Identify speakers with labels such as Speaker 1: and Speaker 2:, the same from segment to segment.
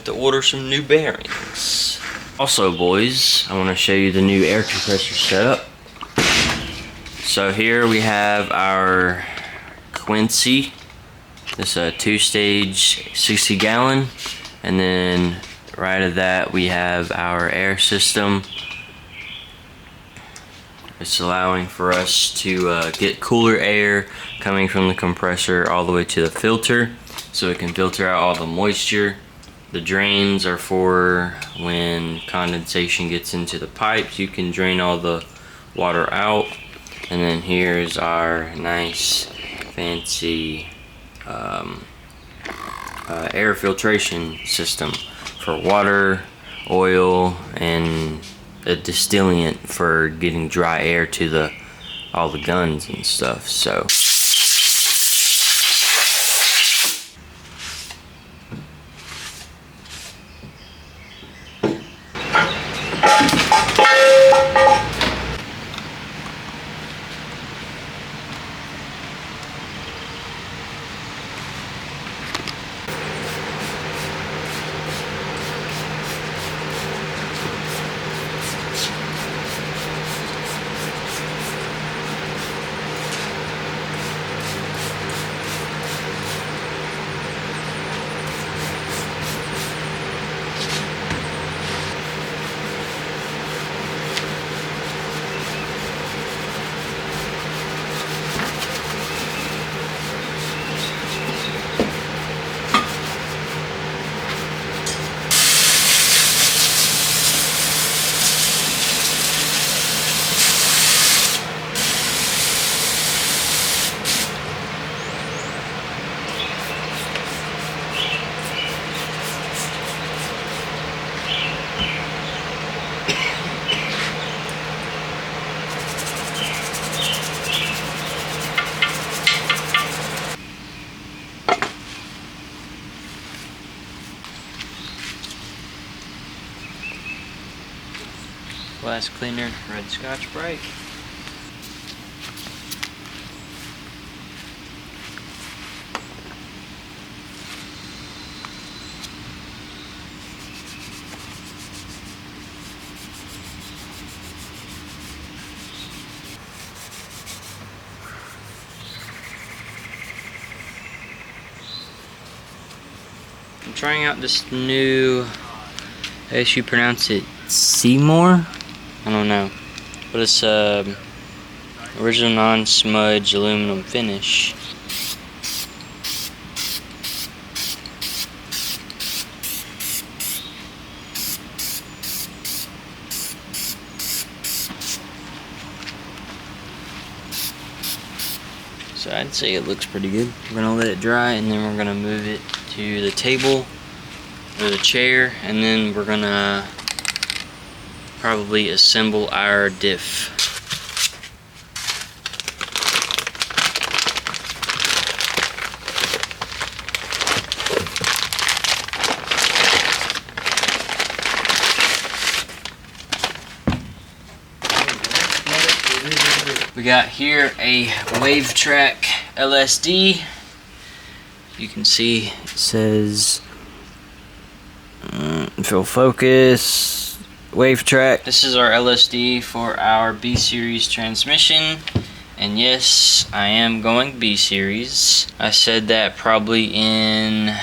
Speaker 1: to order some new bearings. Also, boys, I want to show you the new air compressor setup. So here we have our Quincy. This is a 2-stage 60-gallon, and then right of that we have our air system. It's allowing for us to get cooler air coming from the compressor all the way to the filter, so it can filter out all the moisture. The drains are for when condensation gets into the pipes, you can drain all the water out. And then here's our nice fancy air filtration system for water, oil, and a distillant for getting dry air to all the guns and stuff. So glass cleaner, red Scotch-Brite. I'm trying out this new, I guess you pronounce it Seymour? I don't know, but it's original non-smudge aluminum finish. So I'd say it looks pretty good. We're gonna let it dry, and then we're gonna move it to the table or the chair, and then we're gonna probably assemble our diff. We got here a Wavetrack LSD. You can see it says fill focus. Wavetrack. This is our LSD for our B series transmission, and yes, I am going B series. I said that probably in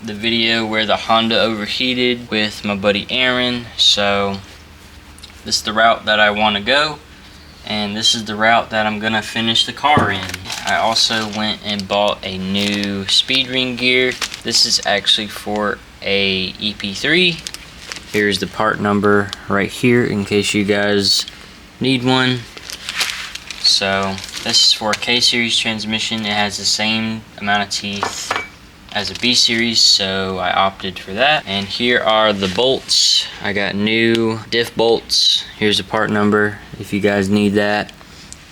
Speaker 1: the video where the Honda overheated with my buddy Aaron. So this is the route that I want to go, and this is the route that I'm gonna finish the car in. I also went and bought a new speed ring gear. This is actually for a EP3. Here's the part number right here in case you guys need one. So this is for a K series transmission. It has the same amount of teeth as a B series, so I opted for that. And here are the bolts. I got new diff bolts. Here's the part number if you guys need that.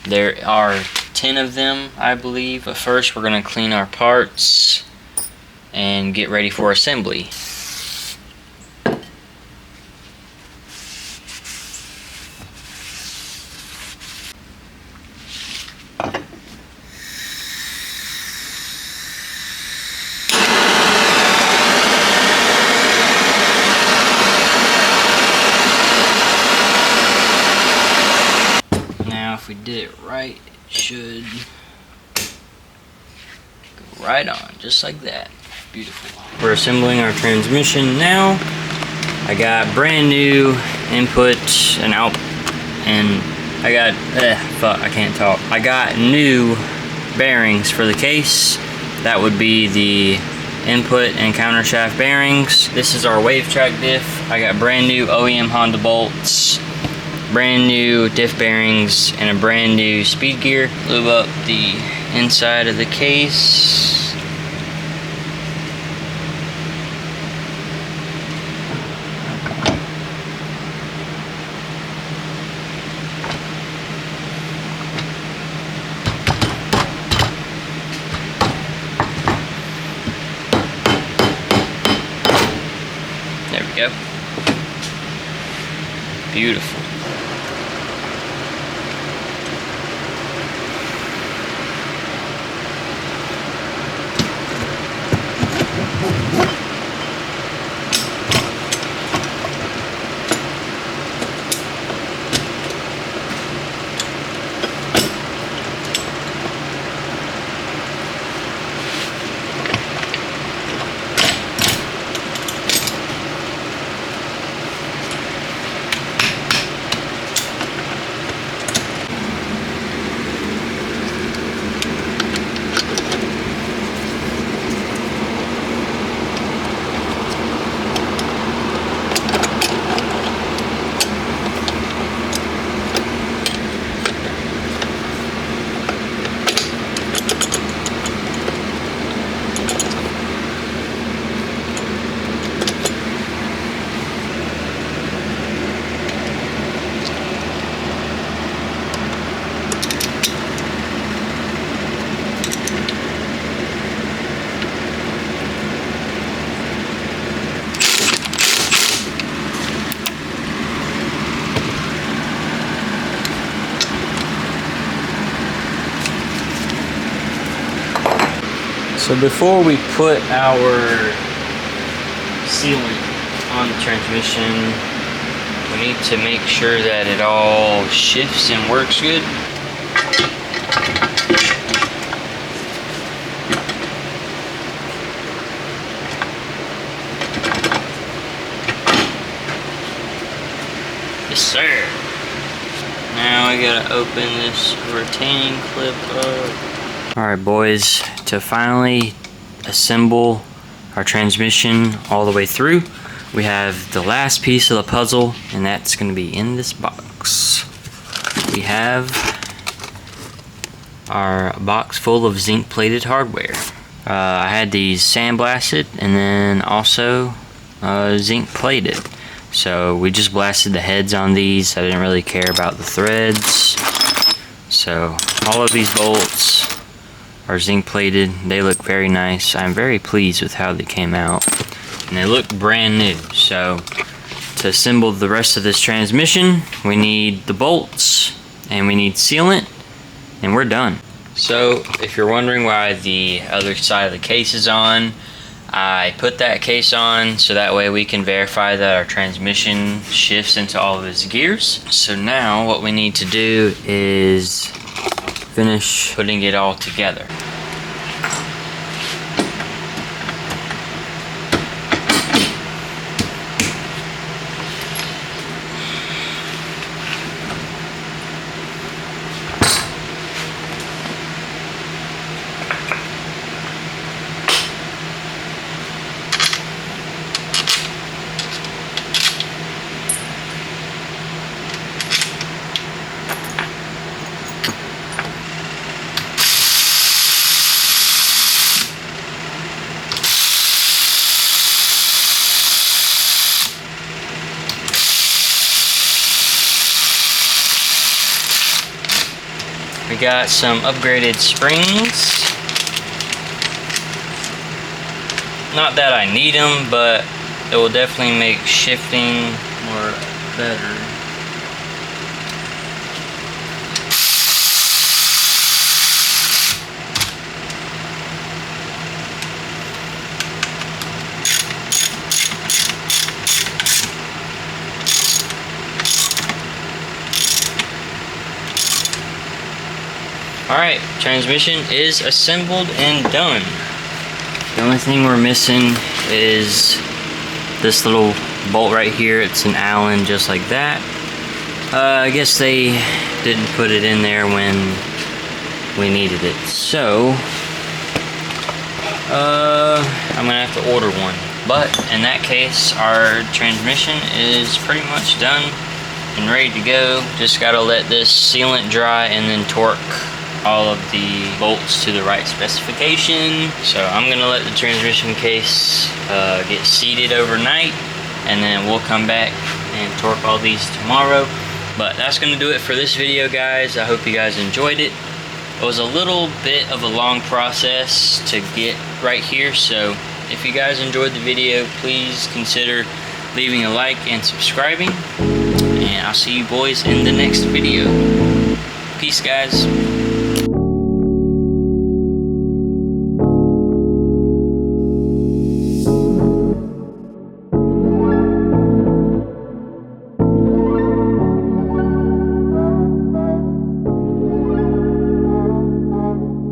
Speaker 1: There are 10 of them, I believe. But first we're gonna clean our parts and get ready for assembly. did it right, it should go right on, just like that. Beautiful. We're assembling our transmission now. I got brand new input and out, and I got, I can't talk. I got new bearings for the case. That would be the input and countershaft bearings. This is our Wavetrack diff. I got brand new OEM Honda bolts, brand new diff bearings, and a brand new speed gear. Lube up the inside of the case. There we go. Beautiful. So before we put our sealant on the transmission, we need to make sure that it all shifts and works good. Yes, sir. Now we gotta open this retaining clip up. Alright boys, to finally assemble our transmission all the way through, we have the last piece of the puzzle, and that's going to be in this box. We have our box full of zinc plated hardware. I had these sandblasted and then also zinc plated. So we just blasted the heads on these. I didn't really care about the threads. So all of these bolts are zinc plated. They look very nice. I'm very pleased with how they came out, and they look brand new. So to assemble the rest of this transmission, we need the bolts and we need sealant, and we're done. So if you're wondering why the other side of the case is on, I put that case on so that way we can verify that our transmission shifts into all of its gears. So now what we need to do is finish putting it all together. We got some upgraded springs. Not that I need them, but it will definitely make shifting more better. Alright, transmission is assembled and done. The only thing we're missing is this little bolt right here. It's an Allen just like that. I guess they didn't put it in there when we needed it. So, I'm gonna have to order one. But in that case, our transmission is pretty much done and ready to go. Just gotta let this sealant dry and then torque all of the bolts to the right specification. So I'm gonna let the transmission case get seated overnight, and then we'll come back and torque all these tomorrow. But that's gonna do it for this video, guys. I hope you guys enjoyed it. It was a little bit of a long process to get right here, so if you guys enjoyed the video, please consider leaving a like and subscribing, and I'll see you boys in the next video. Peace, guys.